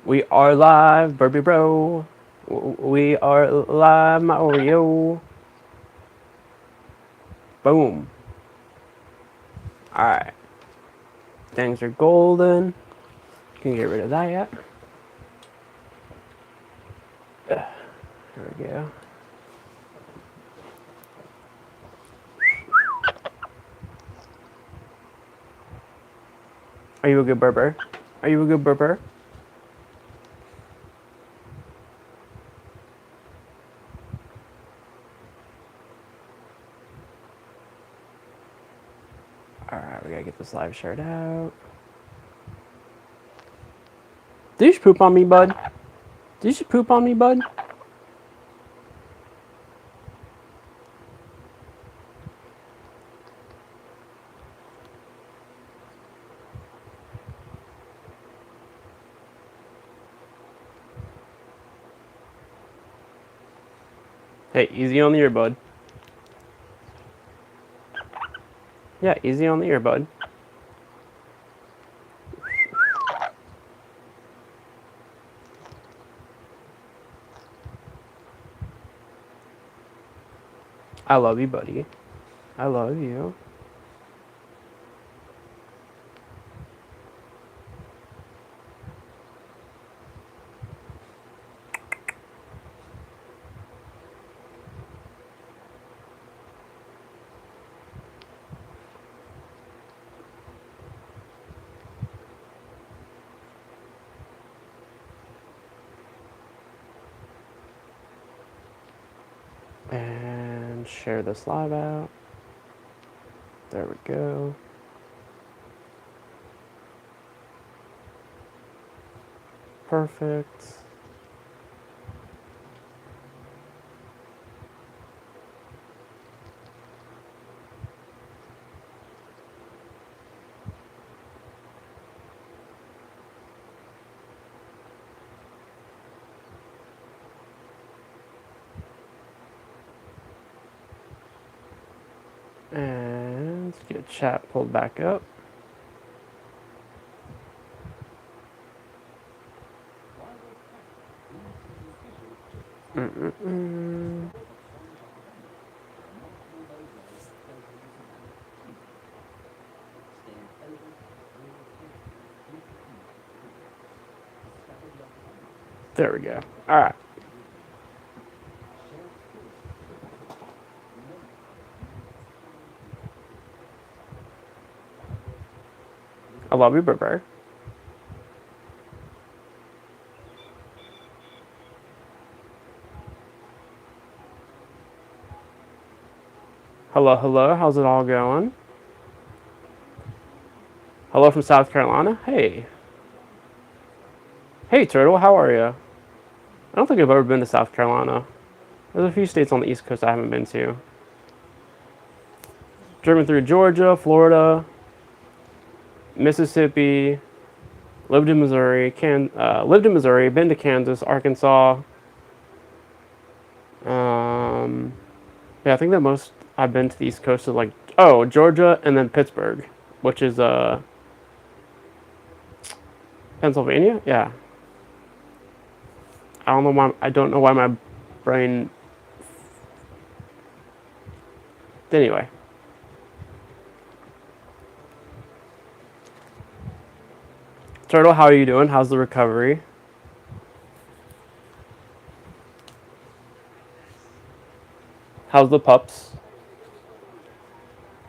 We are live, Burby Bro. We are live, my Oreo. Boom. Alright. Things are golden. Can you get rid of that yet? There we go. Are you a good burper? Are you a good burper? Alright, we gotta get this live shirt out. Did you just poop on me, bud? Did you just poop on me, bud? Hey, easy on the ear, bud. Yeah, easy on the ear, bud. I love you, buddy. I love you. And share this live out. There we go. Perfect. And get chat pulled back up. There we go. All right. I love you, Burber. Hello, hello. How's it all going? Hello from South Carolina. Hey. Hey, Turtle. How are you? I don't think I've ever been to South Carolina. There's a few states on the East Coast I haven't been to. Driven through Georgia, Florida, Mississippi, lived in Missouri, been to Kansas, Arkansas. Yeah, I think the most I've been to the East Coast is like Georgia and then Pittsburgh, which is Pennsylvania. Yeah, I don't know why my brain. Anyway, Turtle, how are you doing? How's the recovery? How's the pups?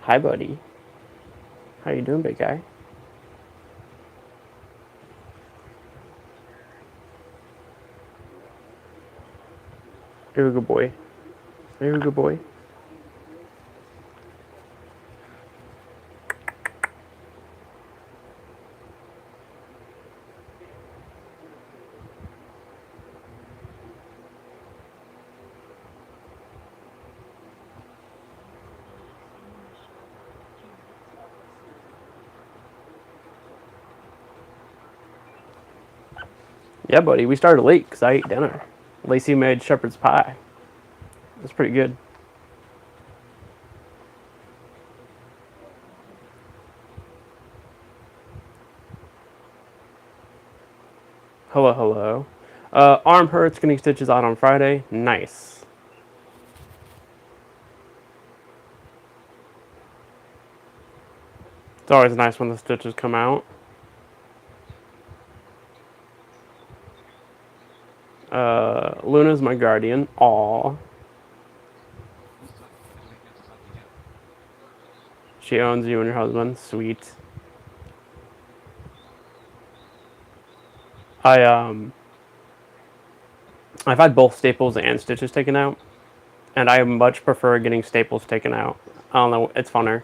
Hi, buddy. How you doing, big guy? You're a good boy. You're a good boy. Yeah, buddy. We started late because I ate dinner. Lacey made shepherd's pie. It's pretty good. Hello, hello. Arm hurts, getting stitches out on Friday. Nice. It's always nice when the stitches come out. Luna's my guardian. Aw. She owns you and your husband. Sweet. I I've had both staples and stitches taken out, and I much prefer getting staples taken out. I don't know, it's funner.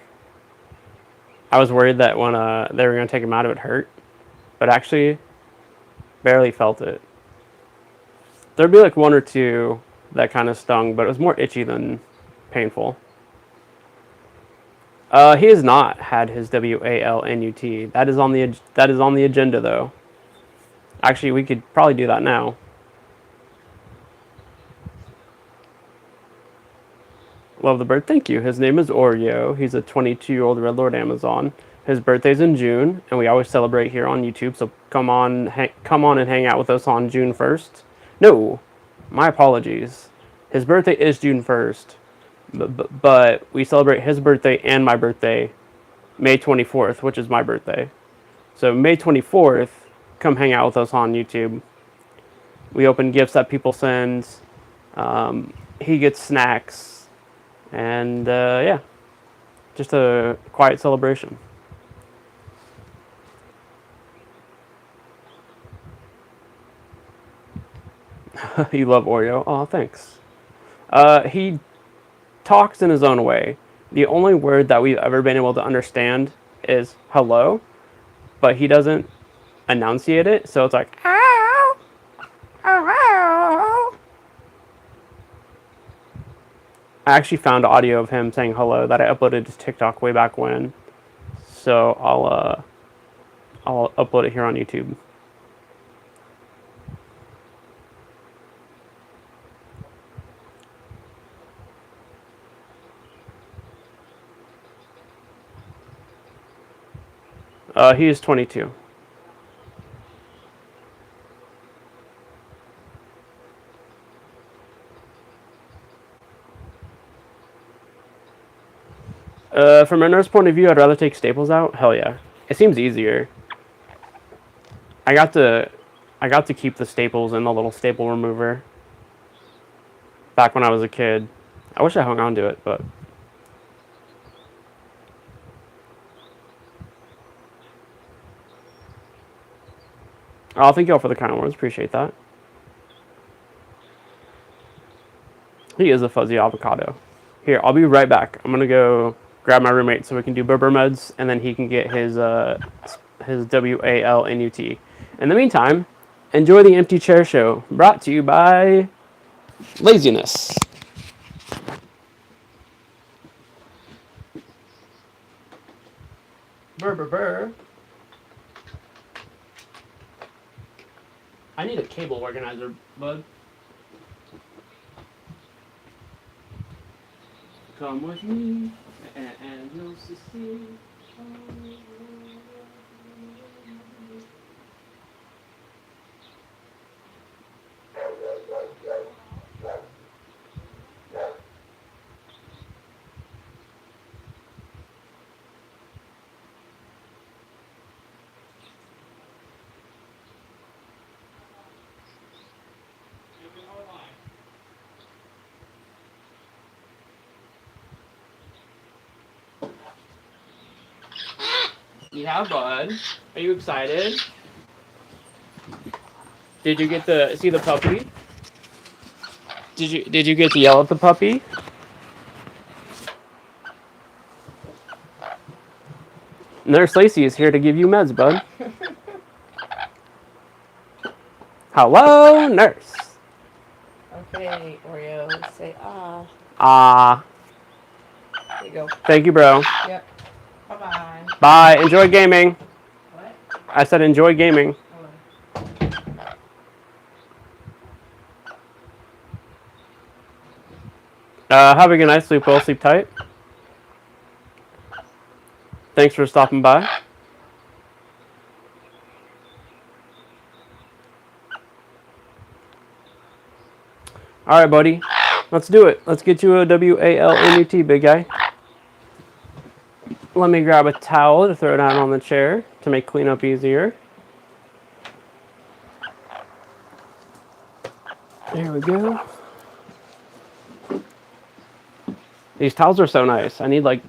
I was worried that when they were gonna take them out, it would hurt, but actually, barely felt it. There'd be like one or two that kind of stung, but it was more itchy than painful. He has not had his WALNUT. That is on the agenda though. Actually, we could probably do that now. Love the bird. Thank you. His name is Oreo. He's a 22-year-old Red Lord Amazon. His birthday's in June, and we always celebrate here on YouTube. So come on and hang out with us on June 1st. No, my apologies. His birthday is June 1st, but we celebrate his birthday and my birthday May 24th, which is my birthday. So May 24th, come hang out with us on YouTube. We open gifts that people send. He gets snacks, and yeah, just a quiet celebration. You love Oreo. Oh, thanks. He talks in his own way. The only word that we've ever been able to understand is hello, but he doesn't enunciate it, so it's like, ow, ow. I actually found audio of him saying hello that I uploaded to TikTok way back when, so I'll upload it here on YouTube. He is 22. From a nurse point of view, I'd rather take staples out. Hell yeah, it seems easier. I got to keep the staples in the little staple remover back when I was a kid. I wish I hung on to it, but I'll thank you all for the kind words. Appreciate that. He is a fuzzy avocado. Here, I'll be right back. I'm gonna go grab my roommate so we can do Berber meds, and then he can get his WALNUT. In the meantime, enjoy the Empty Chair Show, brought to you by laziness. Burr. I need a cable organizer, bud. Come with me, and you'll see. Yeah, bud. Are you excited? Did you get to see the puppy? Did you get to yell at the puppy? Nurse Lacey is here to give you meds, bud. Hello, nurse. Okay, Oreo, say ah. Ah. There you go. Thank you, bro. Yep. Bye-bye. Bye. Enjoy gaming. What? I said enjoy gaming. Have a good night. Sleep well. Sleep tight. Thanks for stopping by. All right, buddy. Let's do it. Let's get you a WALNUT, big guy. Let me grab a towel to throw down on the chair to make cleanup easier. There we go. These towels are so nice. I need like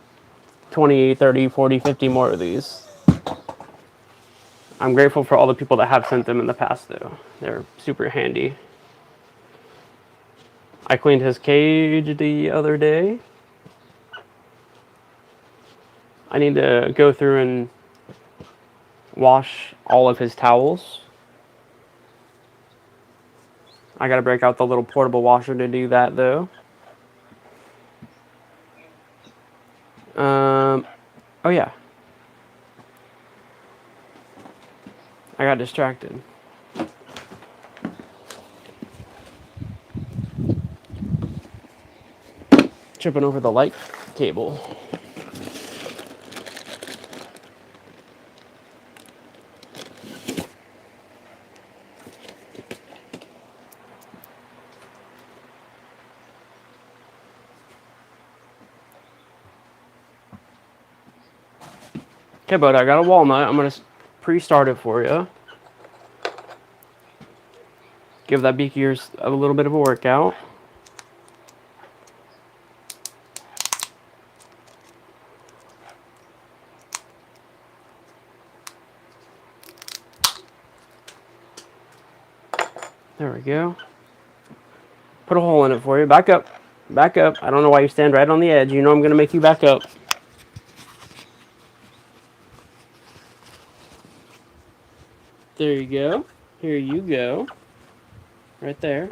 20, 30, 40, 50 more of these. I'm grateful for all the people that have sent them in the past, though. They're super handy. I cleaned his cage the other day. I need to go through and wash all of his towels. I gotta break out the little portable washer to do that, though. Oh yeah. I got distracted. Tripping over the light cable. Okay, bud, I got a walnut. I'm gonna pre-start it for you. Give that beak of yours a little bit of a workout. There we go. Put a hole in it for you. Back up. Back up. I don't know why you stand right on the edge. You know I'm gonna make you back up. There you go. Here you go. Right there.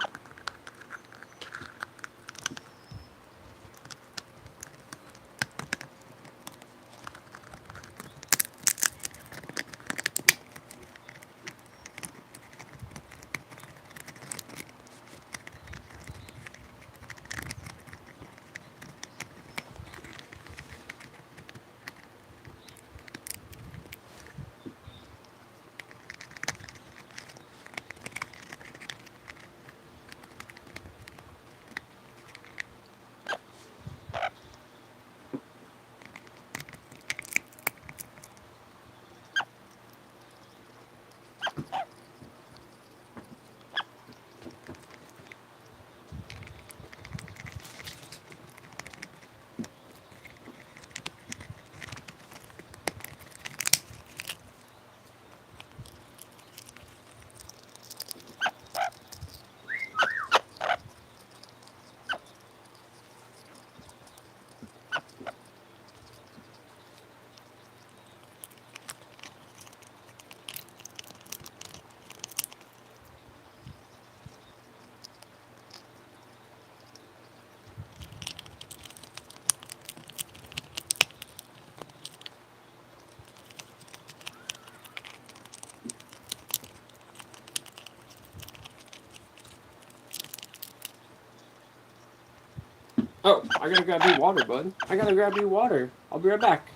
Oh, I gotta grab you water, bud. I gotta grab you water. I'll be right back.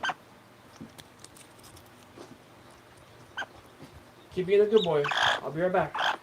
Keep being a good boy. I'll be right back.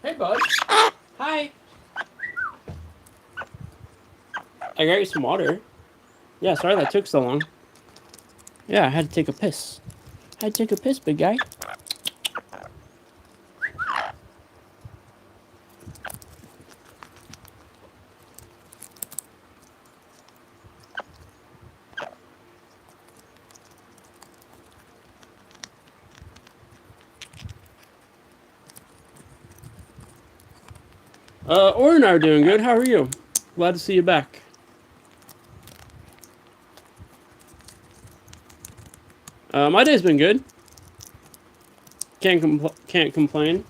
Hey, bud. Hi. I got you some water. Yeah, sorry that took so long. Yeah, I had to take a piss. I had to take a piss, big guy. Or and I are doing good. How are you? Glad to see you back. My day's been good. Can't complain.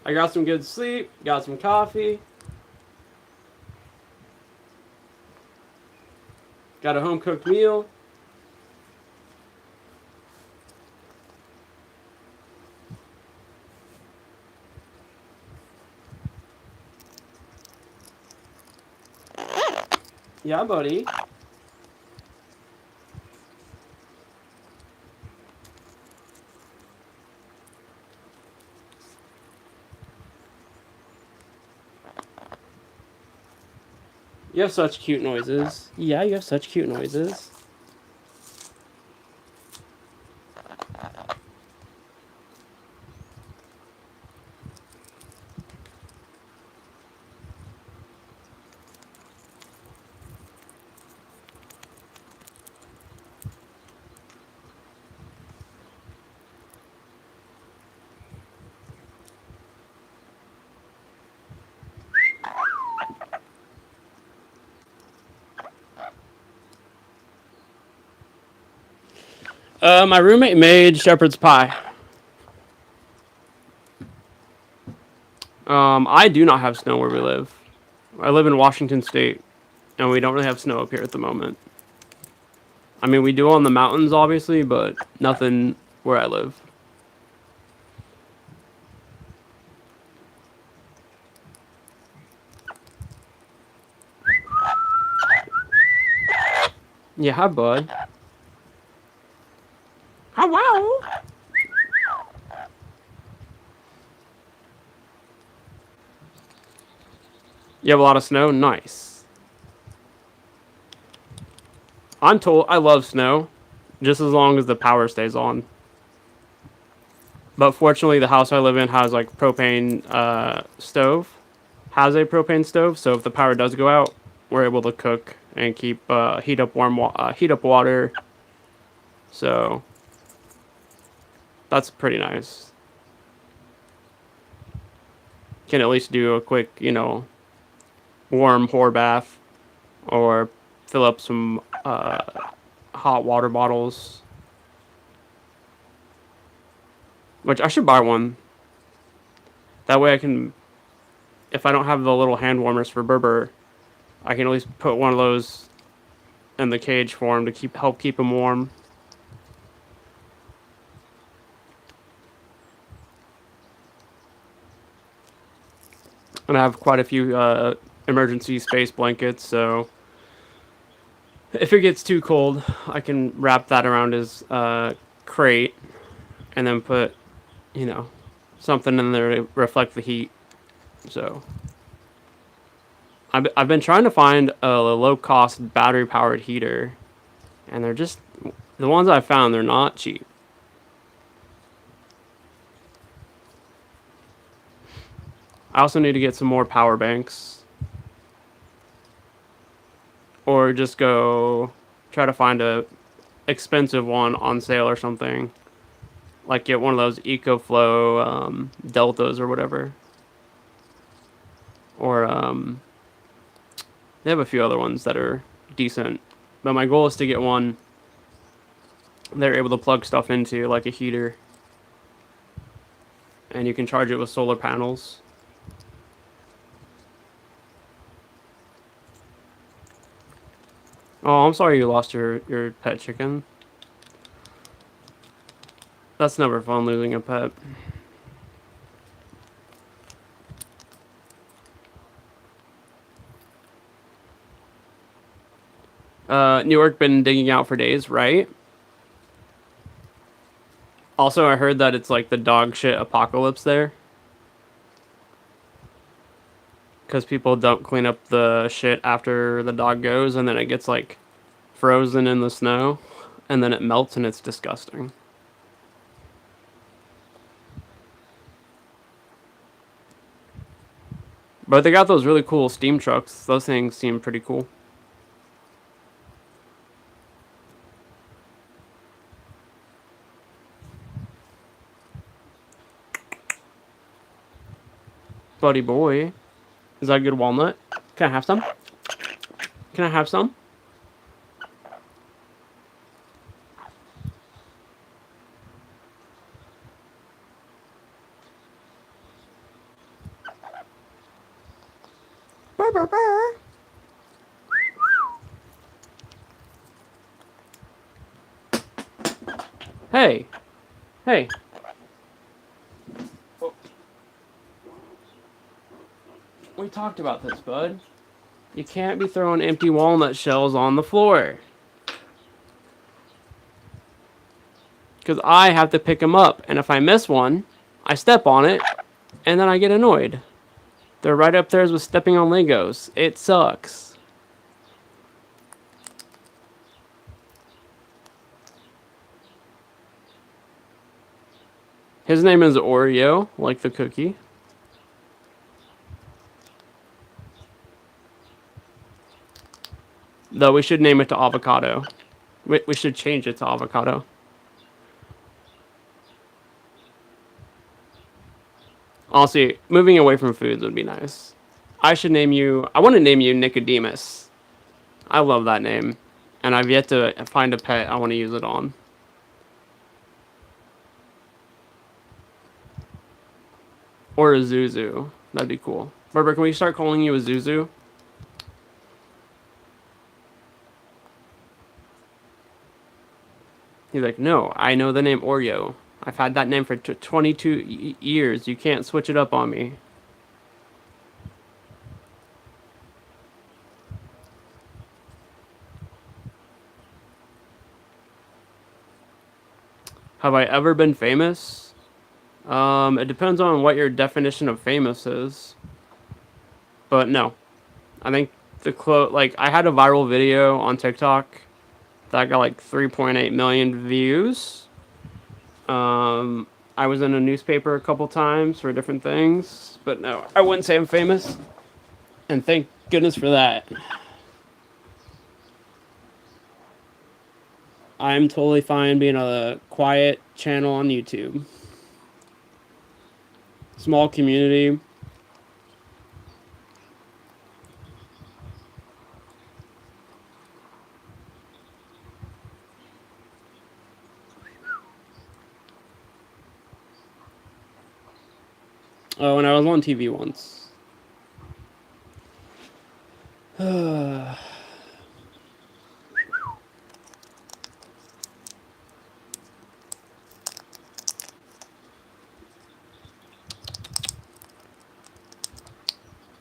I got some good sleep. Got some coffee. Got a home cooked meal. Yeah, buddy. You have such cute noises. Yeah, you have such cute noises. My roommate made shepherd's pie. I do not have snow where we live. I live in Washington State, and we don't really have snow up here at the moment. I mean, we do on the mountains, obviously, but nothing where I live. Yeah, hi, bud. Hello. You have a lot of snow? Nice. I'm told I love snow, just as long as the power stays on. But fortunately, the house I live in has like propane stove. Has a propane stove, so if the power does go out, we're able to cook and keep heat up heat up water. So that's pretty nice. Can at least do a quick, warm whore bath, or fill up some hot water bottles. Which I should buy one. That way I can, if I don't have the little hand warmers for Berber, I can at least put one of those in the cage for him to help keep him warm. And I have quite a few emergency space blankets, so if it gets too cold, I can wrap that around his crate and then put, you know, something in there to reflect the heat. So I've been trying to find a low cost battery powered heater, and they're just the ones I found. They're not cheap. I also need to get some more power banks, or just go try to find a expensive one on sale or something. Like get one of those EcoFlow Deltas or whatever. Or they have a few other ones that are decent. But my goal is to get one they're able to plug stuff into, like a heater. And you can charge it with solar panels. Oh, I'm sorry you lost your pet chicken. That's never fun, losing a pet. New York been digging out for days, right? Also, I heard that it's like the dog shit apocalypse there. Because people don't clean up the shit after the dog goes, and then it gets like frozen in the snow, and then it melts, and it's disgusting. But they got those really cool steam trucks. Those things seem pretty cool. Buddy boy. Is that a good walnut? Can I have some? Can I have some? Burr, burr, burr. Hey. Hey. We talked about this, bud. You can't be throwing empty walnut shells on the floor. Because I have to pick them up, and if I miss one, I step on it, and then I get annoyed. They're right up there with stepping on Legos. It sucks. His name is Oreo, like the cookie. Though we should name it to avocado. We should change it to avocado. Honestly, moving away from foods would be nice. I want to name you Nicodemus. I love that name. And I've yet to find a pet I want to use it on. Or a Zuzu. That'd be cool. Barbara, can we start calling you a Zuzu? He's like, no, I know the name Oreo. I've had that name for 22 years. You can't switch it up on me. Have I ever been famous? It depends on what your definition of famous is. But no. I think I had a viral video on TikTok that got like 3.8 million views. I was in a newspaper a couple times for different things, but no, I wouldn't say I'm famous. And thank goodness for that. I'm totally fine being a quiet channel on YouTube. Small community. Oh, and I was on TV once.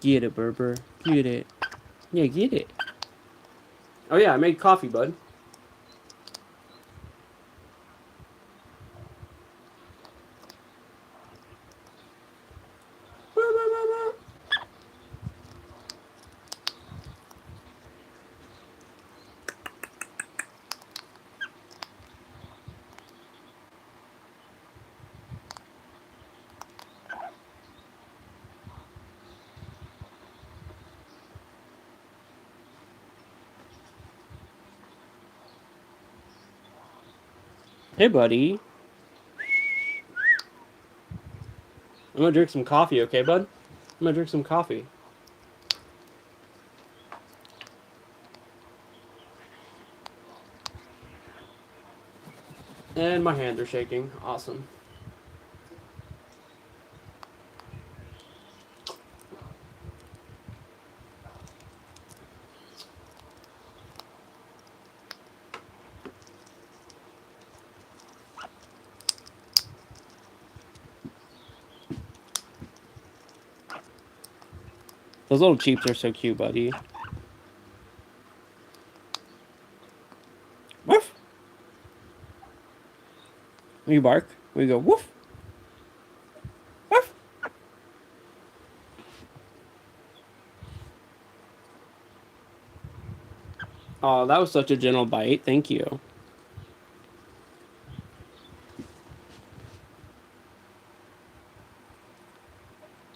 Get it, Berber. Get it. Yeah, get it. Oh yeah, I made coffee, bud. Hey, buddy. I'm gonna drink some coffee, okay, bud? I'm gonna drink some coffee. And my hands are shaking. Awesome. Those little Cheeps are so cute, buddy. Woof! You bark? We go woof, woof. Oh, that was such a gentle bite. Thank you.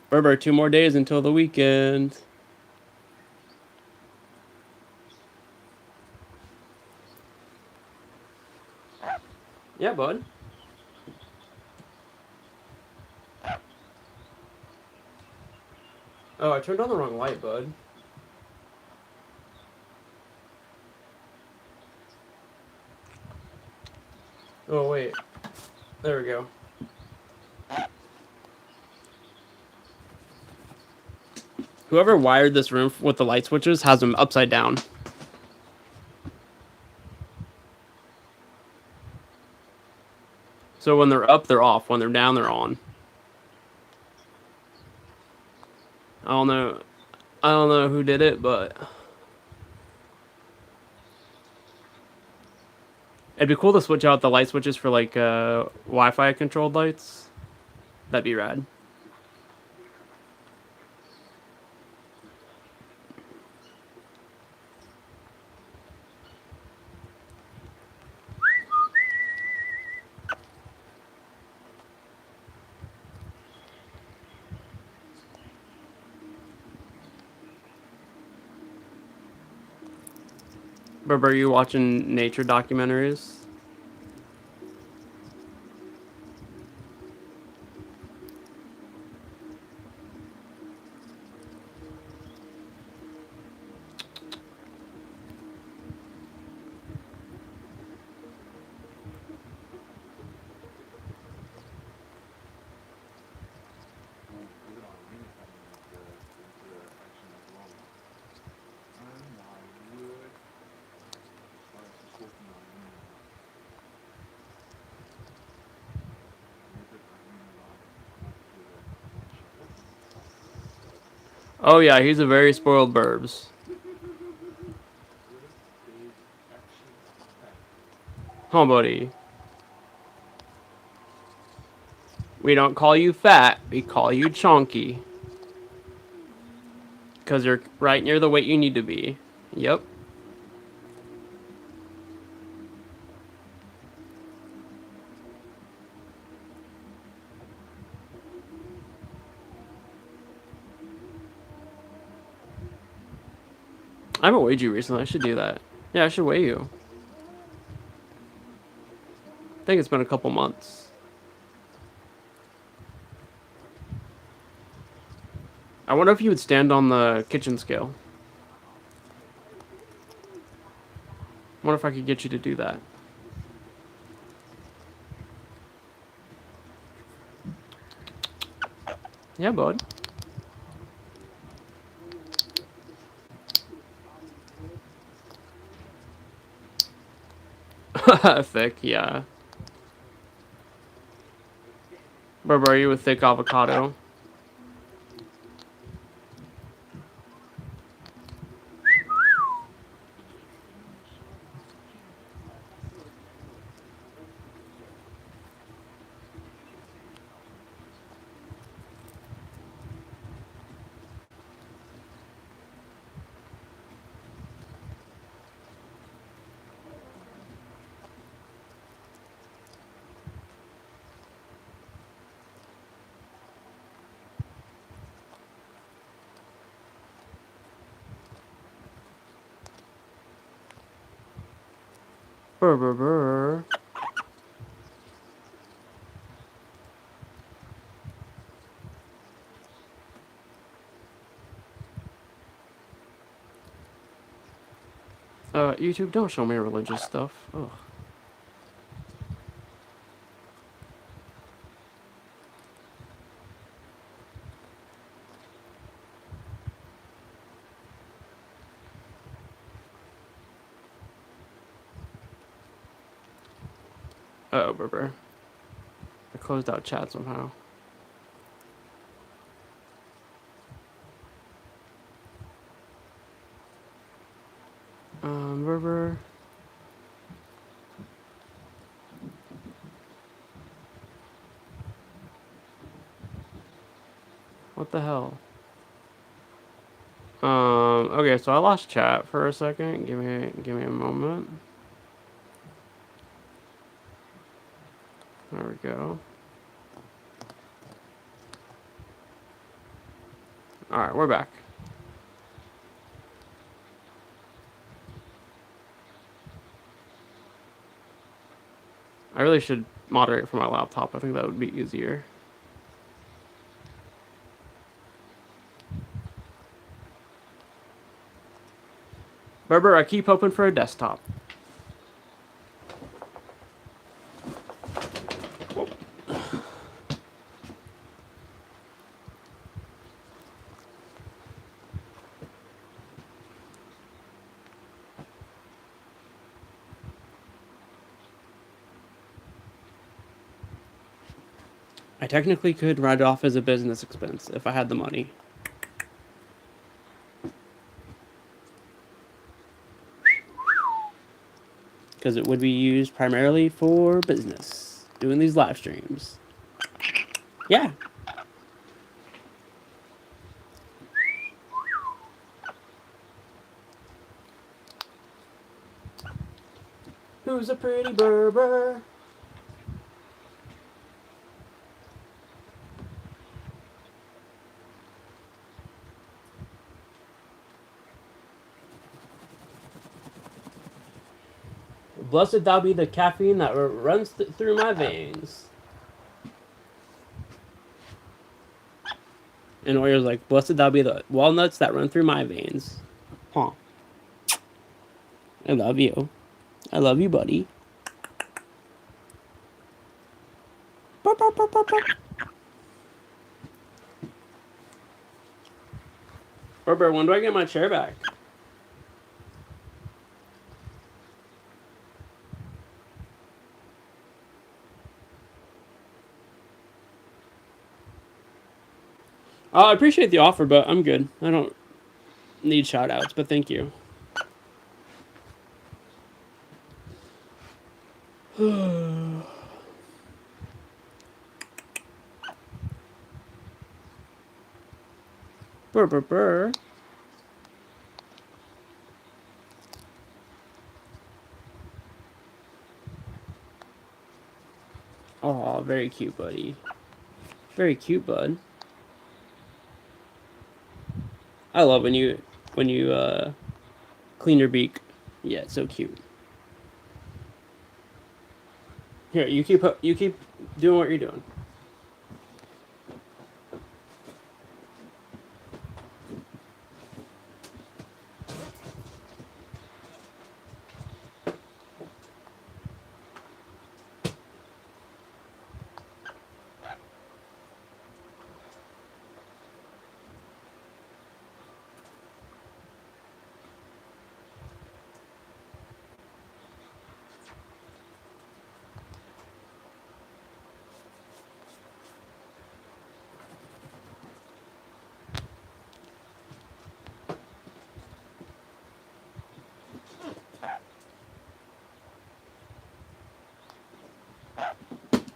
Berber, 2 more days until the weekend. Yeah, bud. Oh, I turned on the wrong light, bud. Oh, wait. There we go. Whoever wired this room with the light switches has them upside down. So when they're up, they're off. When they're down, they're on. I don't know. I don't know who did it, but it'd be cool to switch out the light switches for like Wi-Fi controlled lights. That'd be rad. But are you watching nature documentaries? Oh yeah, he's a very spoiled burbs. Huh, buddy? We don't call you fat. We call you chonky. Because you're right near the weight you need to be. Yep. I haven't weighed you recently. I should do that. Yeah, I should weigh you. I think it's been a couple months. I wonder if you would stand on the kitchen scale. I wonder if I could get you to do that. Yeah, bud. Thick, yeah. Are you with thick avocado? Brr. YouTube, don't show me religious stuff. Ugh. Oh, brr. I closed out chat somehow. Brr. What the hell? Okay, so I lost chat for a second. Give me a moment. There we go. All right, we're back. I really should moderate from my laptop. I think that would be easier. Berber, I keep hoping for a desktop. I technically could write it off as a business expense if I had the money. Because it would be used primarily for business, doing these live streams. Yeah. Who's a pretty Berber? Blessed thou be the caffeine that runs through my veins. And Oreo's like, blessed thou be the walnuts that run through my veins. Huh. I love you. I love you, buddy. Berber, when do I get my chair back? I appreciate the offer, but I'm good. I don't need shout outs, but thank you. Burr. Aw, very cute, buddy. Very cute, bud. I love when you clean your beak. Yeah, it's so cute. Here, you keep doing what you're doing.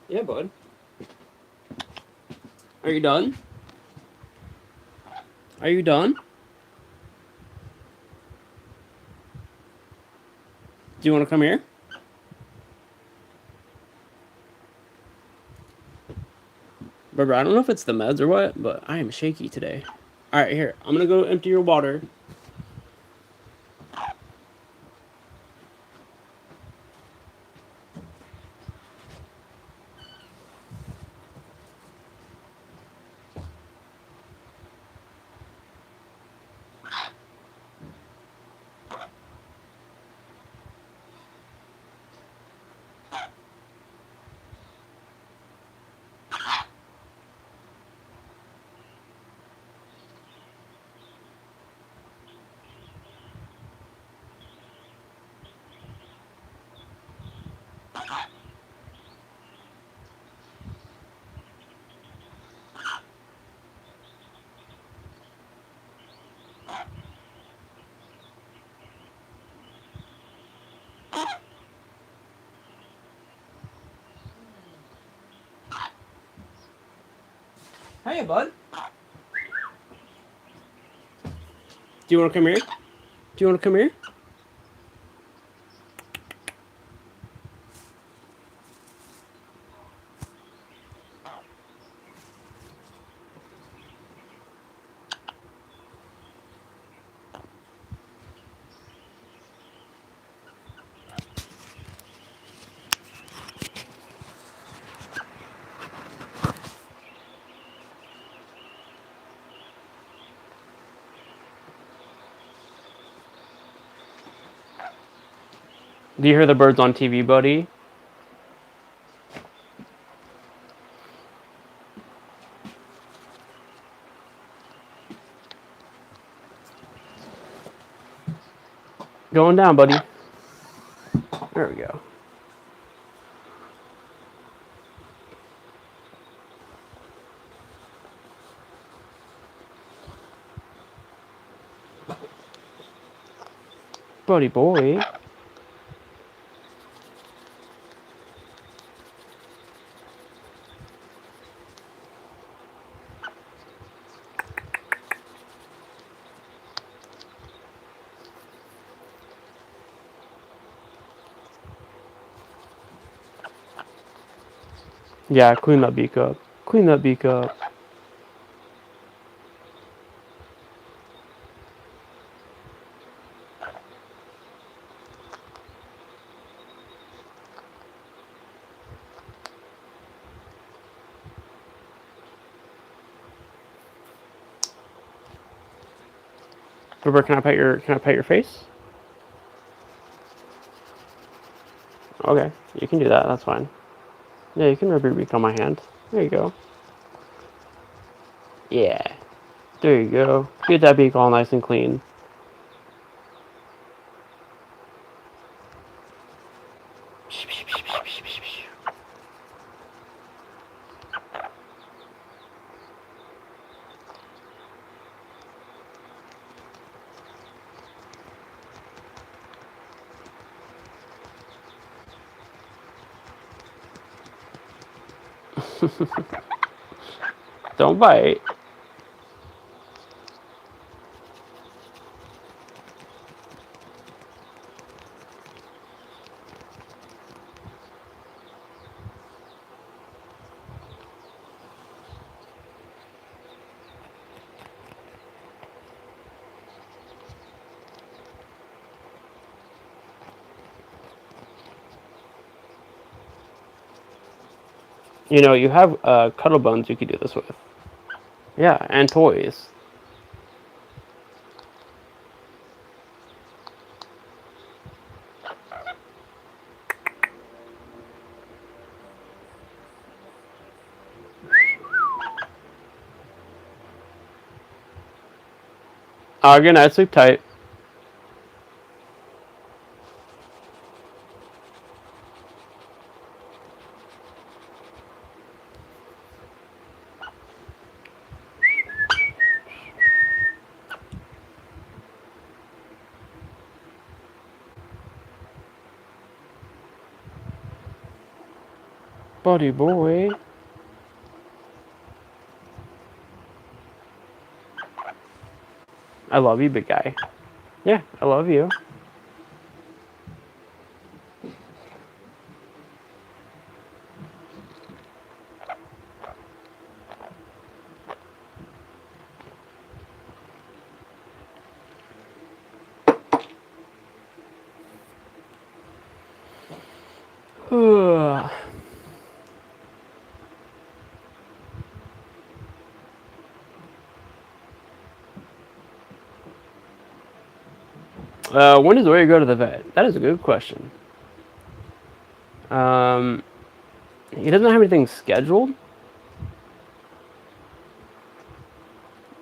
Yeah, bud. Are you done? Are you done? Do you want to come here? Barbara, I don't know if it's the meds or what, but I am shaky today. Alright, here. I'm gonna go empty your water. Hey, bud. Do you want to come here? Do you want to come here? Do you hear the birds on TV, buddy? Going down, buddy. There we go. Buddy boy. Yeah, clean that beak up. Clean that beak up. River, can I pet your face? Okay, you can do that. That's fine. Yeah, you can rub your beak on my hand. There you go. Yeah. There you go. Get that beak all nice and clean. Don't bite. You know, you have cuddle bones you could do this with. Yeah, and toys. Good night, sleep tight. Buddy boy. I love you, big guy. Yeah, I love you. When does Oreo go to the vet? That is a good question. He doesn't have anything scheduled,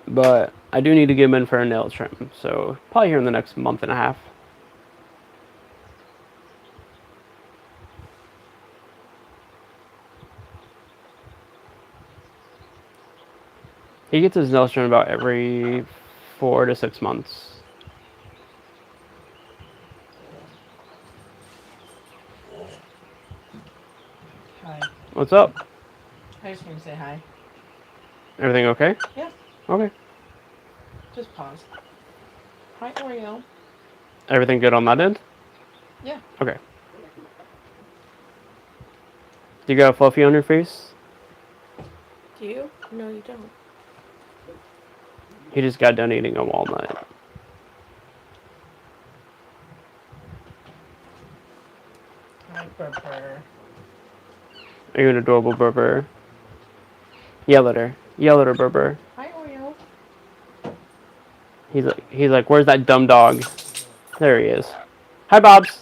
but I do need to get him in for a nail trim, so probably here in the next month and a half. He gets his nails trimmed about every 4 to 6 months. Hi. What's up? I just want to say hi. Everything okay? Yeah. Okay. Just pause. Hi, Oreo. Everything good on that end? Yeah. Okay. Do you got a fluffy on your face? Do you? No, you don't. He just got done eating a walnut. Hi, Pepper. Are you an adorable burber? Yell at her. Yell at her, burber. Hi, Oreo. He's like, where's that dumb dog? There he is. Hi, Bobs.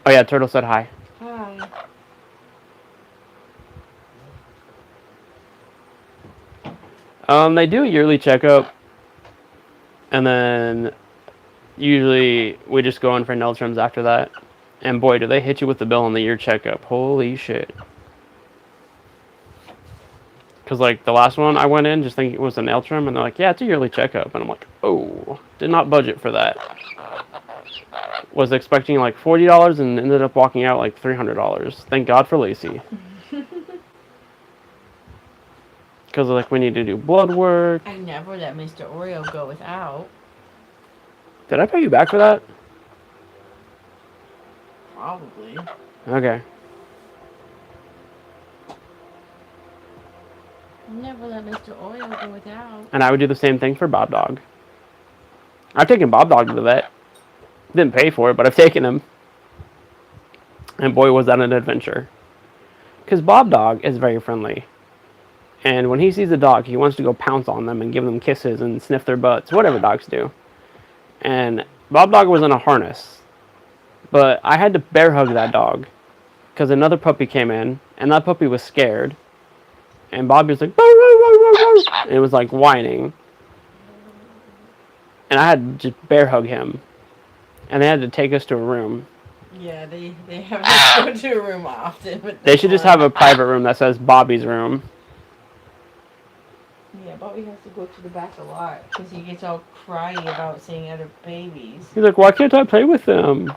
Oh yeah, Turtle said hi. Hi. They do a yearly checkup, and then usually we just go in for nail trims after that. And boy, do they hit you with the bill on the year checkup. Holy shit. Because, like, the last one I went in just thinking it was a nail trim, and they're like, yeah, it's a yearly checkup. And I'm like, oh, did not budget for that. Was expecting like $40 and ended up walking out like $300. Thank God for Lacey. Because, like, we need to do blood work. I never let Mr. Oreo go without. Did I pay you back for that? Probably. Okay. Never let Mr. Oreo go without. And I would do the same thing for Bob Dog. I've taken Bob Dog to the vet. Didn't pay for it, but I've taken him. And boy, was that an adventure. Because Bob Dog is very friendly. And when he sees a dog, he wants to go pounce on them and give them kisses and sniff their butts, whatever dogs do. And Bob Dog was in a harness. But I had to bear hug that dog. Because another puppy came in, and that puppy was scared. And Bobby was like, "Bow, bow, bow, bow, bow," and it was like whining. And I had to just bear hug him. And they had to take us to a room. Yeah, they have to go to a room often. With They should just have a private room that says Bobby's room. Yeah, Bobby has to go to the back a lot because he gets all cryy about seeing other babies. He's like, why can't I play with them?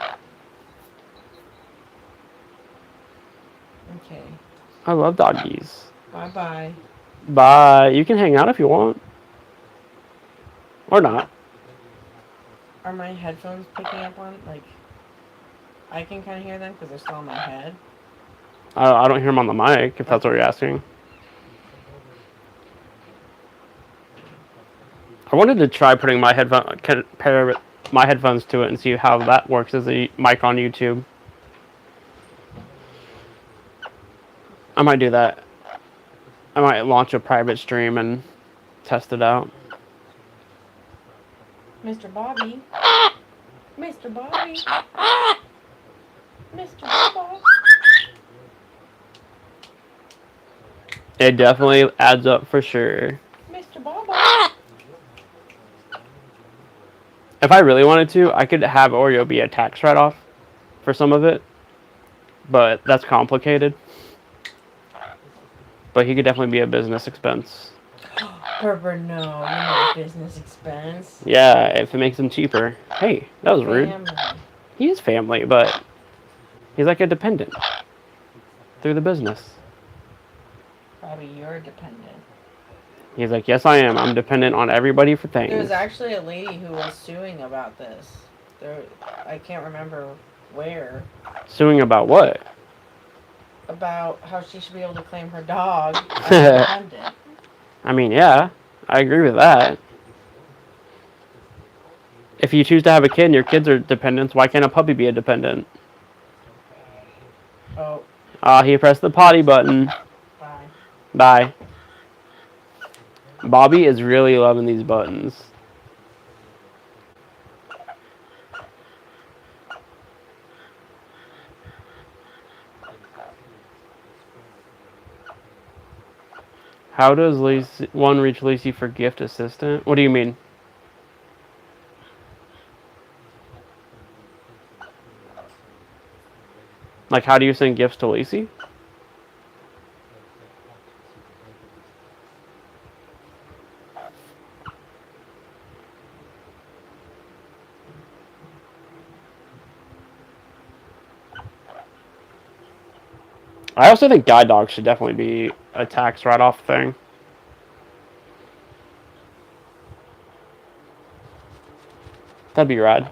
Okay. I love doggies. Bye-bye. Bye. You can hang out if you want. Or not. Are my headphones picking up on, like, I can kind of hear them because they're still on my head? I don't hear them on the mic, if that's what you're asking. I wanted to try putting my pair my headphones to it and see how that works as a mic on YouTube. I might do that. I might launch a private stream and test it out. Mr. Bobby? Mr. Bobby? Mr. Bobby? It definitely adds up for sure. Mr. Bobby? If I really wanted to, I could have Oreo be a tax write-off for some of it. But that's complicated. But he could definitely be a business expense. Berber, no, you're not a business expense. Yeah, if it makes him cheaper. Hey, that was rude. Family. He is family, but he's like a dependent through the business. Probably you're dependent. He's like, yes, I am. I'm dependent on everybody for things. There was actually a lady who was suing about this. I can't remember where. Suing about what? About how she should be able to claim her dog as a dependent. I mean, yeah, I agree with that. If you choose to have a kid and your kids are dependents, why can't a puppy be a dependent? Oh. He pressed the potty button. Bye. Bye. Bobby is really loving these buttons. How does one reach Lacey for gift assistant? What do you mean? Like, how do you send gifts to Lacey? I also think guide dogs should definitely be a tax write-off thing. That'd be rad.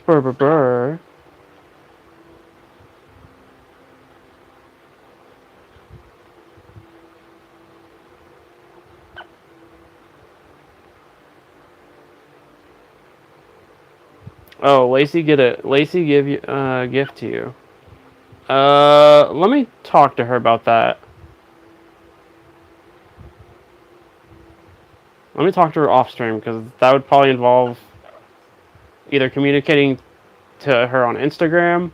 Brr, brr, brr. Oh, Lacey give you gift to you. Let me talk to her about that. Let me talk to her off stream because that would probably involve either communicating to her on Instagram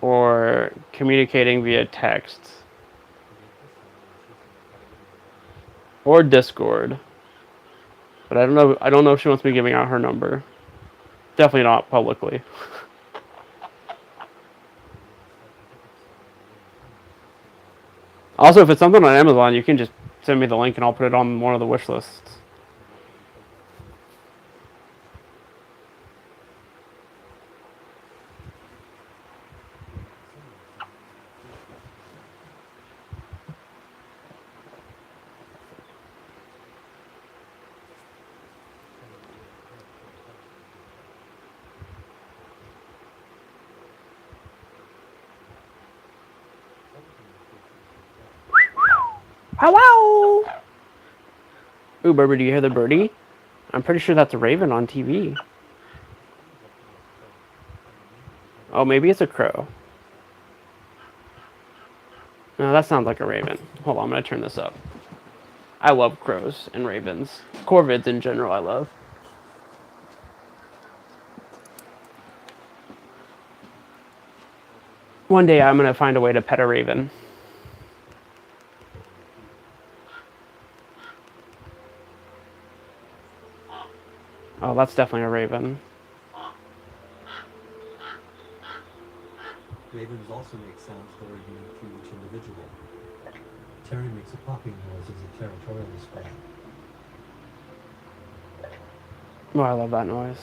or communicating via text or Discord. But I don't know. I don't know if she wants me giving out her number. Definitely not publicly. Also, if it's something on Amazon, you can just send me the link and I'll put it on one of the wish lists. Hello! Ooh, Berber, do you hear the birdie? I'm pretty sure that's a raven on TV. Oh, maybe it's a crow. No, that sounds like a raven. Hold on, I'm gonna turn this up. I love crows and ravens. Corvids in general, I love. One day I'm gonna find a way to pet a raven. Oh, that's definitely a raven. Ravens also make sounds that are unique to each individual. Terry makes a popping noise as a territorial display. Oh, I love that noise.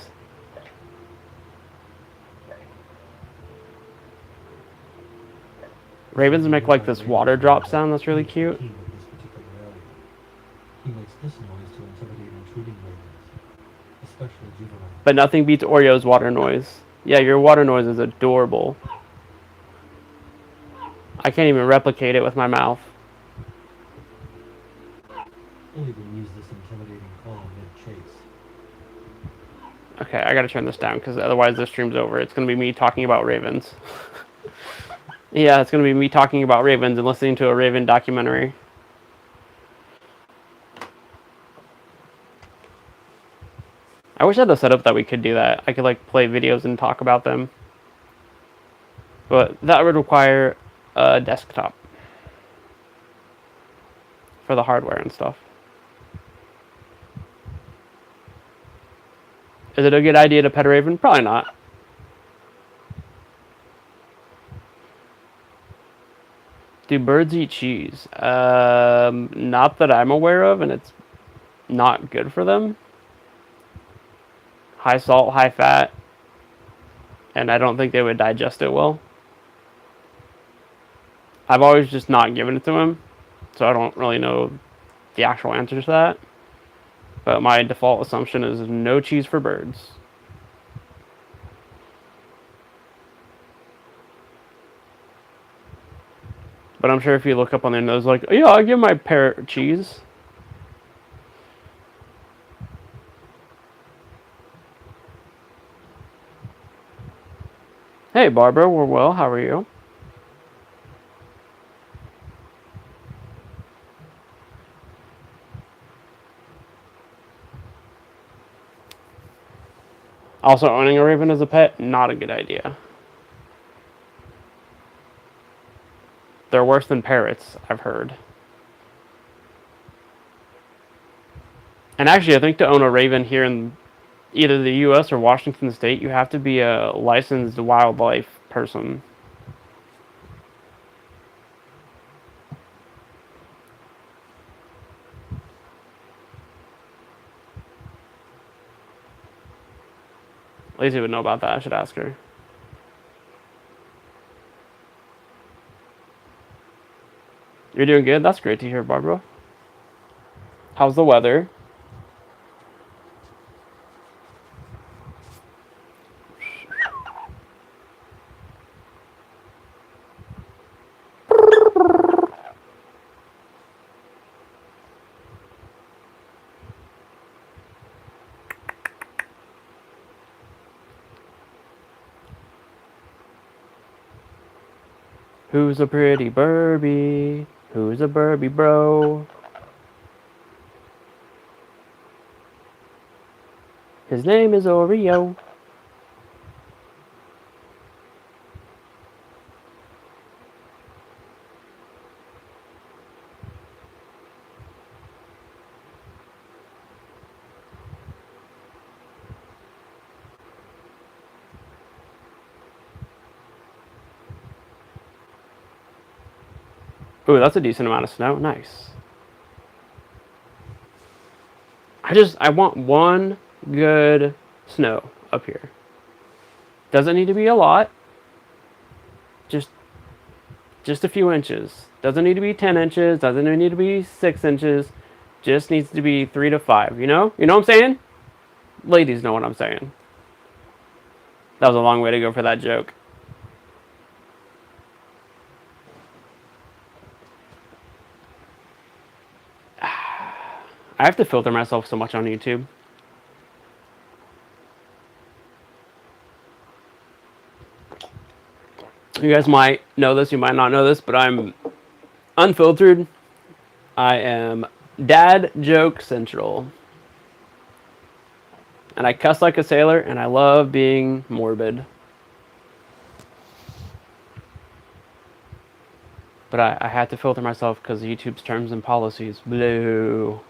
Ravens make like this water drop sound that's really cute. He makes this noise to intimidate intruding ravens, especially juvenile. But nothing beats Oreo's water noise. Yeah, your water noise is adorable. I can't even replicate it with my mouth. He'll even use this intimidating call mid-chase. Okay, I gotta turn this down because otherwise this stream's over. It's gonna be me talking about ravens. Yeah, it's gonna be me talking about ravens and listening to a raven documentary. I wish I had a setup that we could do that. I could like play videos and talk about them. But that would require a desktop for the hardware and stuff. Is it a good idea to pet a raven? Probably not. Do birds eat cheese? Not that I'm aware of, and it's not good for them. High salt, high fat, and I don't think they would digest it well. I've always just not given it to them, so I don't really know the actual answer to that. But my default assumption is no cheese for birds. But I'm sure if you look up on their nose, like, yeah, I give my parrot cheese. Hey, Barbara, we're well. How are you? Also, owning a raven as a pet, not a good idea. They're worse than parrots, I've heard. And actually, I think to own a raven here in either the US or Washington State, you have to be a licensed wildlife person. Lacey would know about that. I should ask her. You're doing good? That's great to hear, Barbara. How's the weather? Who's a pretty Burby? Who's a Burby bro? His name is Oreo. Ooh, that's a decent amount of snow. Nice. I want one good snow up here. Doesn't need to be a lot. Just a few inches. Doesn't need to be 10 inches. Doesn't need to be 6 inches. Just needs to be 3 to 5. You know? You know what I'm saying? Ladies know what I'm saying. That was a long way to go for that joke. I have to filter myself so much on YouTube. You guys might know this, you might not know this, but I'm unfiltered. I am dad joke central. And I cuss like a sailor, and I love being morbid. But I had to filter myself because of YouTube's terms and policies. Blue.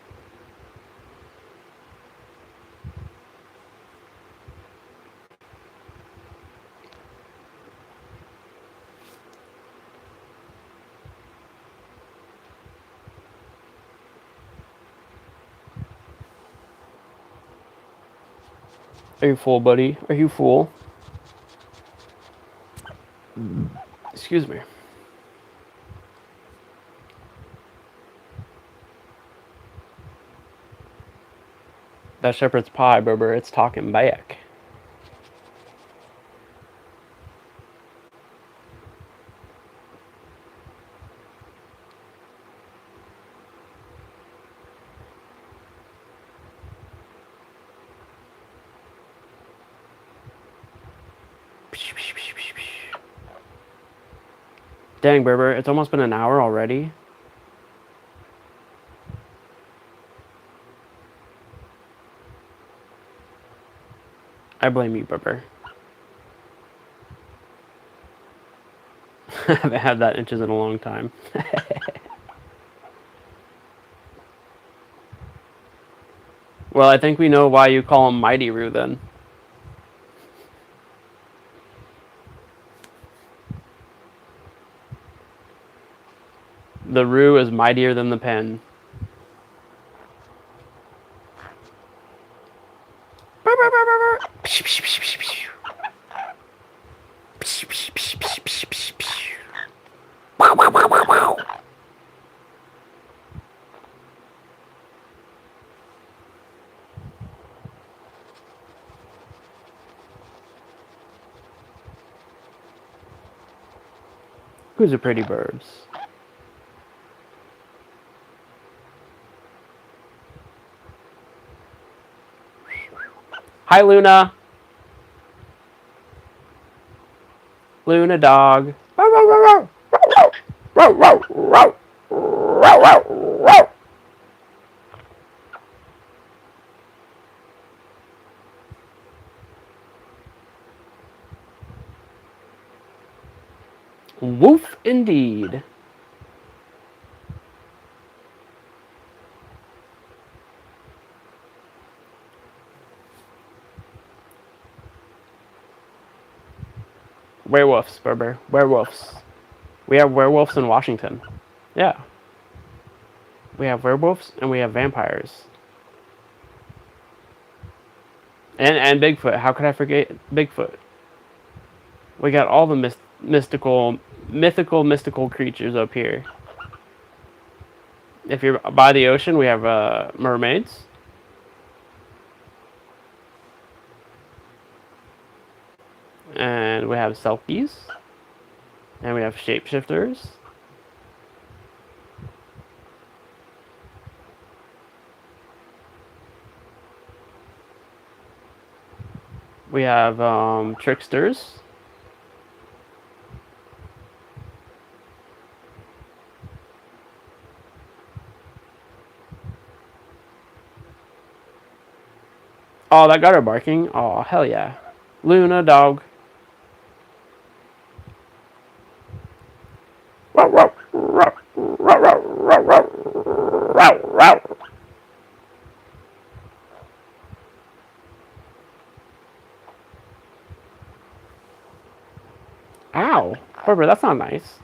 Are you full, buddy? Are you full? Excuse me. That shepherd's pie, Berber, it's talking back. Dang, Berber, it's almost been an hour already. I blame you, Berber. I haven't had that inches in a long time. Well, I think we know why you call him Mighty Roo then. The Roo is mightier than the pen. Who's a pretty burbs? Hi, Luna. Luna dog. Woof indeed. Werewolves, Berber. Werewolves. We have werewolves in Washington. Yeah. We have werewolves and we have vampires. And Bigfoot. How could I forget Bigfoot? We got all the mythical creatures up here. If you're by the ocean, we have mermaids. And we have selkies. And we have shapeshifters. We have tricksters. Oh, that got her barking. Oh, hell yeah. Luna, dog. Ow. Barbara, that's not nice.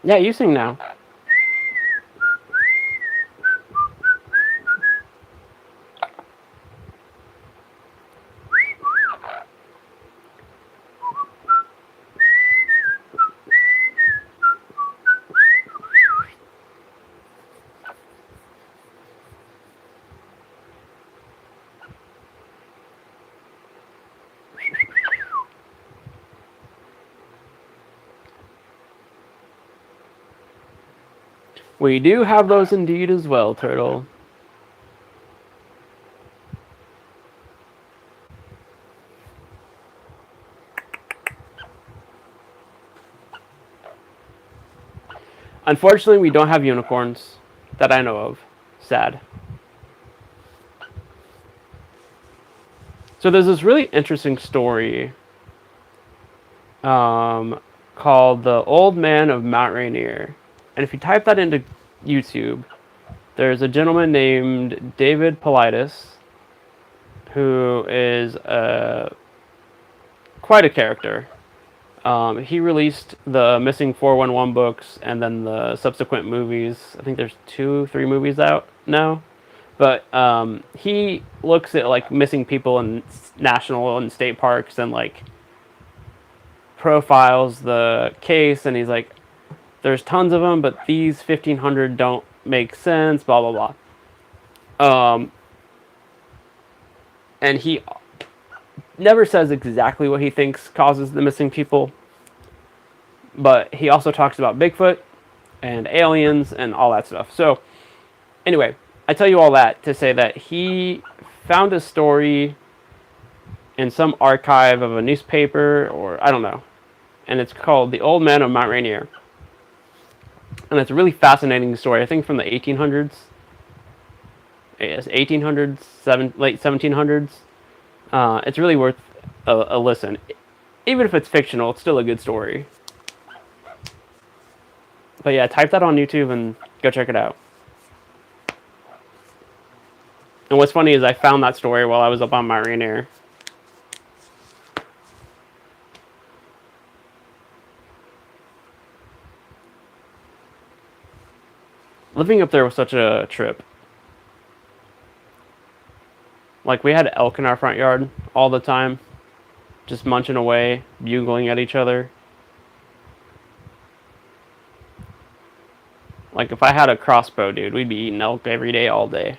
Yeah, you sing now. We do have those indeed as well, Turtle. Unfortunately, we don't have unicorns that I know of. Sad. So there's this really interesting story called The Old Man of Mount Rainier. And if you type that into YouTube, there's a gentleman named David Politis who is quite a character. He released the Missing 411 books and then the subsequent movies. I think there's 3 movies out now. But he looks at like missing people in national and state parks and like profiles the case, and he's like, there's tons of them, but these 1,500 don't make sense, blah, blah, blah. And he never says exactly what he thinks causes the missing people, but he also talks about Bigfoot and aliens and all that stuff. So, anyway, I tell you all that to say that he found a story in some archive of a newspaper, or I don't know, and it's called The Old Man of Mount Rainier. And it's a really fascinating story, I think from the 1800s. Yes, 1800s, late 1700s. It's really worth a listen. Even if it's fictional, it's still a good story. But yeah, type that on YouTube and go check it out. And what's funny is I found that story while I was up on Mount Rainier. Living up there was such a trip. Like, we had elk in our front yard all the time, just munching away, bugling at each other. Like, if I had a crossbow, dude, we'd be eating elk every day, all day.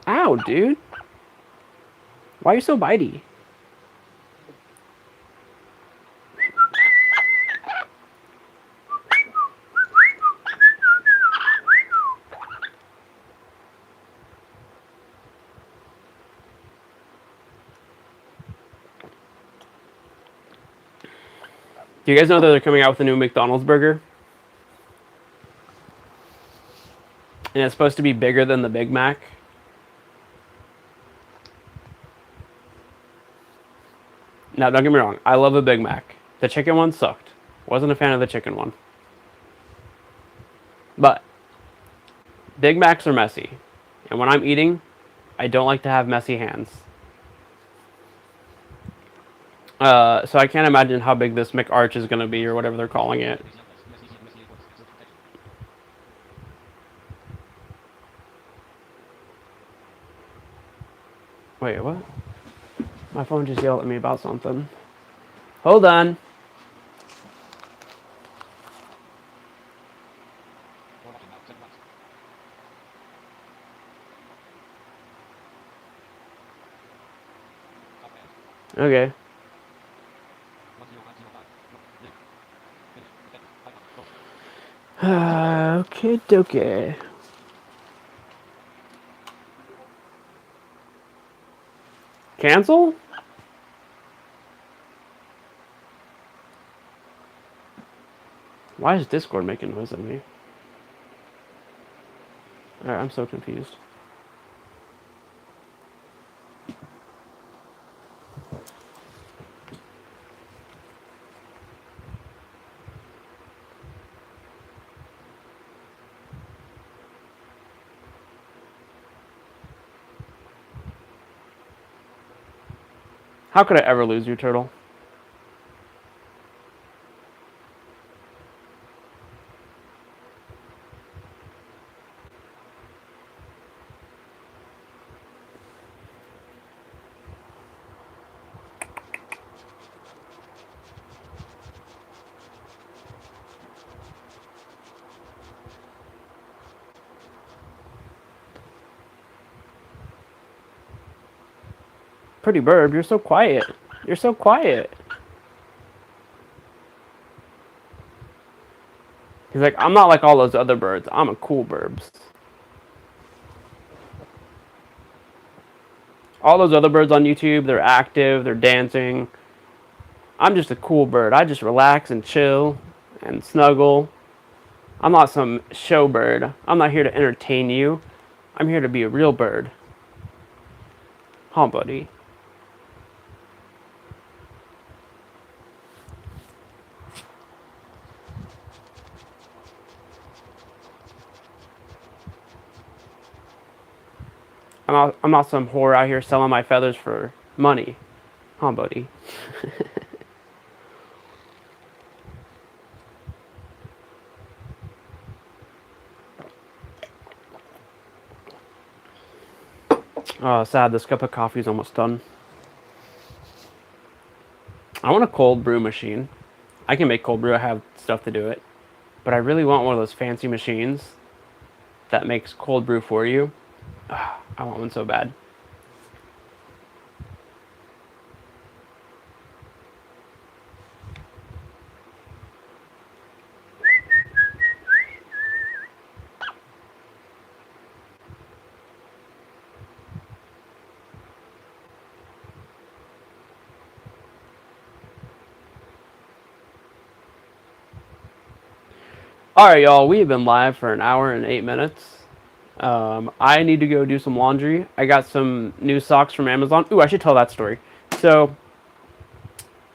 Ow, dude. Why are you so bitey? Do you guys know that they're coming out with a new McDonald's burger? and it's supposed to be bigger than the Big Mac. Now, don't get me wrong. I love a Big Mac. The chicken one sucked. Wasn't a fan of the chicken one. But Big Macs are messy. And when I'm eating, I don't like to have messy hands. So I can't imagine how big this McArch is going to be, or whatever they're calling it. Wait, what? My phone just yelled at me about something. Hold on. Okay. Okay, dokie. Cancel? Why is Discord making noise at me? Alright, I'm so confused. How could I ever lose you, Turtle? Pretty Burb, you're so quiet. You're so quiet. He's like, I'm not like all those other birds. I'm a cool burbs. All those other birds on YouTube, they're active, they're dancing. I'm just a cool bird. I just relax and chill and snuggle. I'm not some show bird. I'm not here to entertain you. I'm here to be a real bird. Huh, buddy? I'm not some whore out here selling my feathers for money. Huh, buddy? Oh, sad. This cup of coffee is almost done. I want a cold brew machine. I can make cold brew. I have stuff to do it. But I really want one of those fancy machines that makes cold brew for you. I want one so bad. Alright, y'all, we have been live for an hour and 8 minutes. I need to go do some laundry. I got some new socks from Amazon. Ooh, I should tell that story. So,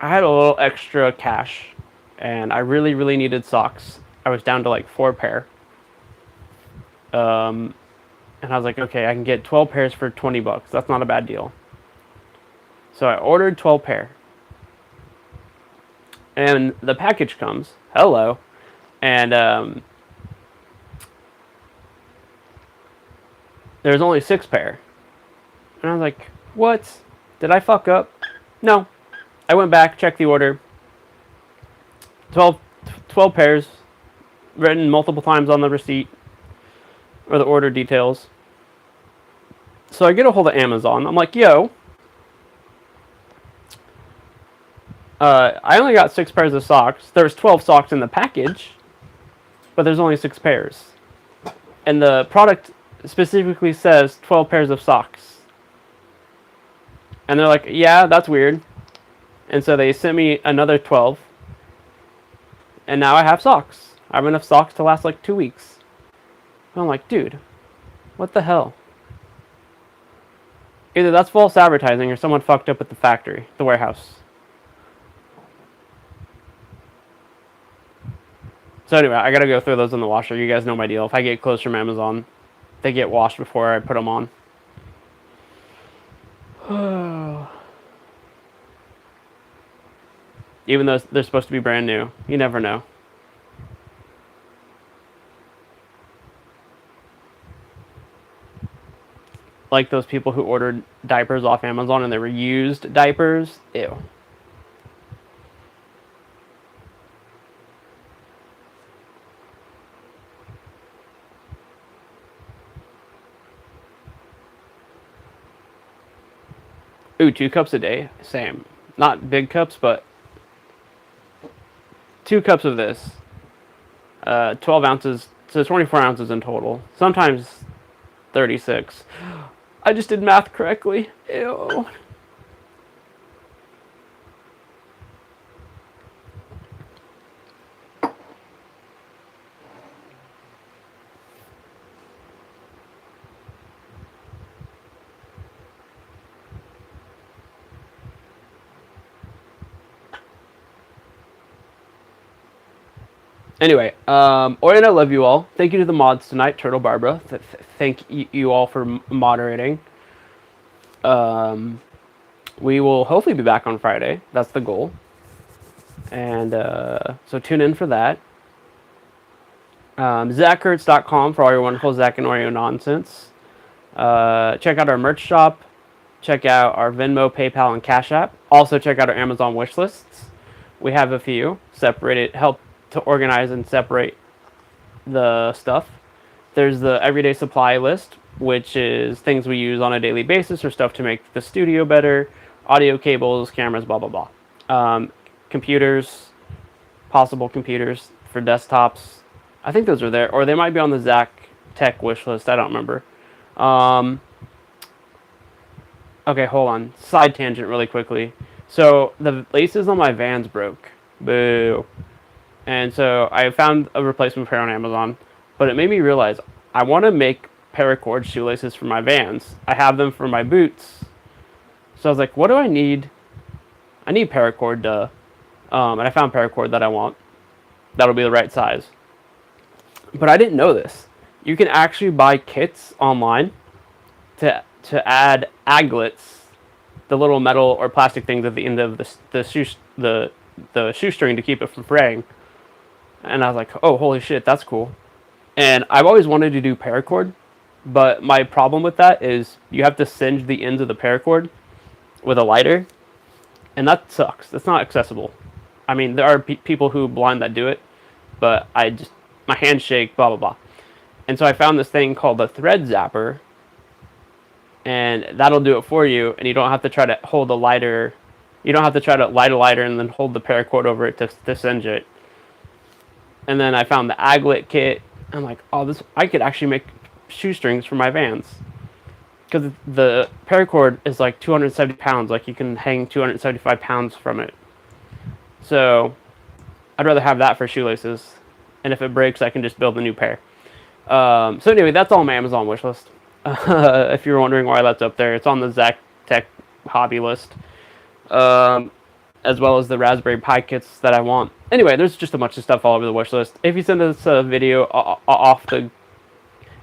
I had a little extra cash, and I really, really needed socks. I was down to like 4 pair. And I was like, okay, I can get 12 pairs for 20 bucks. That's not a bad deal. So I ordered 12 pair. And the package comes. Hello. And there's only 6 pair. And I was like, what? Did I fuck up? No. I went back, checked the order. 12 pairs, written multiple times on the receipt, or the order details. So I get a hold of Amazon. I'm like, yo, I only got 6 pairs of socks. There's 12 socks in the package, but there's only 6 pairs. And the product specifically says 12 pairs of socks. And they're like, yeah, that's weird. And so they sent me another 12. And now I have socks. I have enough socks to last like 2 weeks. And I'm like, dude, What the hell? Either that's false advertising or someone fucked up at the factory, the warehouse. So anyway, I gotta go throw those in the washer. You guys know my deal. If I get clothes from Amazon, they get washed before I put them on. Even though they're supposed to be brand new. You never know. Like those people who ordered diapers off Amazon and they were used diapers. Ew. Ooh, 2 cups a day? Same. Not big cups, but 2 cups of this. 12 ounces, so 24 ounces in total. Sometimes 36. I just did math correctly. Ew. Anyway, Orion, I love you all. Thank you to the mods tonight, Turtle Barbara. Thank you all for moderating. We will hopefully be back on Friday. That's the goal. And so tune in for that. ZachHurts.com for all your wonderful Zach and Oreo nonsense. Check out our merch shop. Check out our Venmo, PayPal, and Cash App. Also check out our Amazon wish lists. We have a few separated, help to organize and separate the stuff. There's the everyday supply list, which is things we use on a daily basis or stuff to make the studio better, audio cables, cameras, blah, blah, blah. Computers, possible computers for desktops. I think those are there, or they might be on the Zach Tech wish list. I don't remember. Okay, hold on. Side tangent really quickly. So the laces on my Vans broke. Boo. And so I found a replacement pair on Amazon, but it made me realize I want to make paracord shoelaces for my Vans. I have them for my boots. So I was like, what do I need? I need paracord, duh. And I found paracord that I want. That'll be the right size. But I didn't know this. You can actually buy kits online to add aglets, the little metal or plastic things at the end of the shoestring to keep it from fraying. And I was like, oh, holy shit, that's cool. And I've always wanted to do paracord, but my problem with that is you have to singe the ends of the paracord with a lighter, and that sucks. That's not accessible. I mean, there are people who blind that do it, but my hands shake, blah, blah, blah. And so I found this thing called the thread zapper, and that'll do it for you, and you don't have to try to hold a lighter. You don't have to try to light a lighter and then hold the paracord over it to singe it. And then I found the aglet kit. I'm like, oh, I could actually make shoestrings for my Vans. Because the paracord is like 270 pounds. Like, you can hang 275 pounds from it. So I'd rather have that for shoelaces. And if it breaks, I can just build a new pair. So anyway, that's all on my Amazon wish list. If you're wondering why that's up there, it's on the Zach Tech hobby list. As well as the Raspberry Pi kits that I want. Anyway, there's just a bunch of stuff all over the wish list. If you send us a video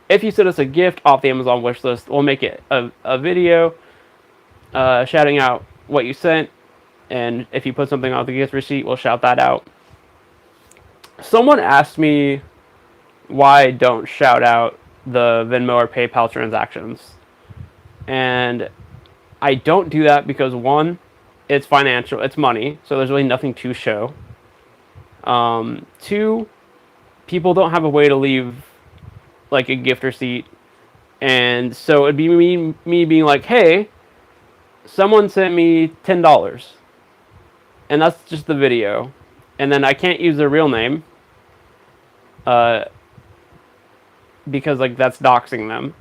if you send us a gift off the Amazon wish list, we'll make it a video shouting out what you sent. And if you put something on the gift receipt, we'll shout that out. Someone asked me why I don't shout out the Venmo or PayPal transactions. And I don't do that because, one, it's financial, it's money, so there's really nothing to show. 2, people don't have a way to leave like a gift receipt, and so it'd be me being like, hey, someone sent me $10, and that's just the video, and then I can't use their real name, because like that's doxing them,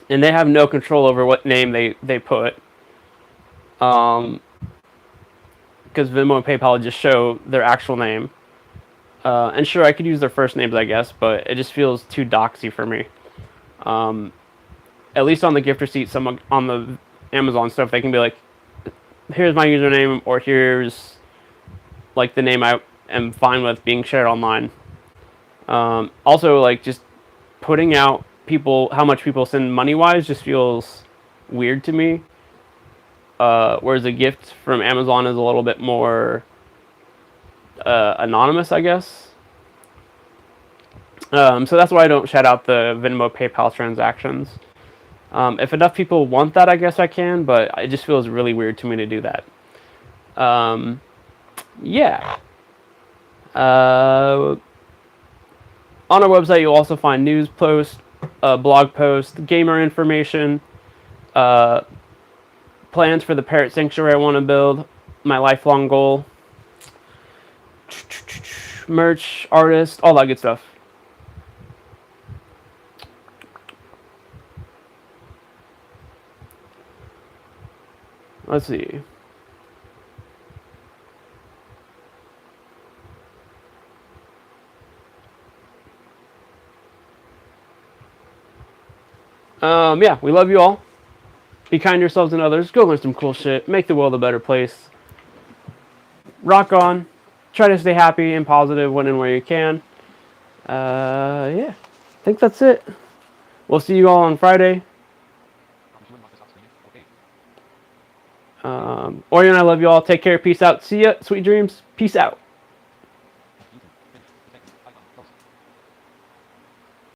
and they have no control over what name they put. Because Venmo and PayPal just show their actual name. And sure, I could use their first names, I guess, but it just feels too doxy for me. At least on the gift receipt, some on the Amazon stuff, they can be like, here's my username, or here's like the name I am fine with being shared online. Also, like just putting out people how much people send money wise just feels weird to me. Whereas a gift from Amazon is a little bit more anonymous, I guess. So that's why I don't shout out the Venmo PayPal transactions. If enough people want that, I guess I can, but it just feels really weird to me to do that. Yeah. On our website, you'll also find news posts, blog posts, gamer information, plans for the parrot sanctuary I want to build, my lifelong goal, merch, artist, all that good stuff. Let's see. Yeah, we love you all. Be kind to yourselves and others. Go learn some cool shit. Make the world a better place. Rock on. Try to stay happy and positive when and where you can. Yeah. I think that's it. We'll see you all on Friday. Oreo and I love you all. Take care. Peace out. See ya. Sweet dreams. Peace out.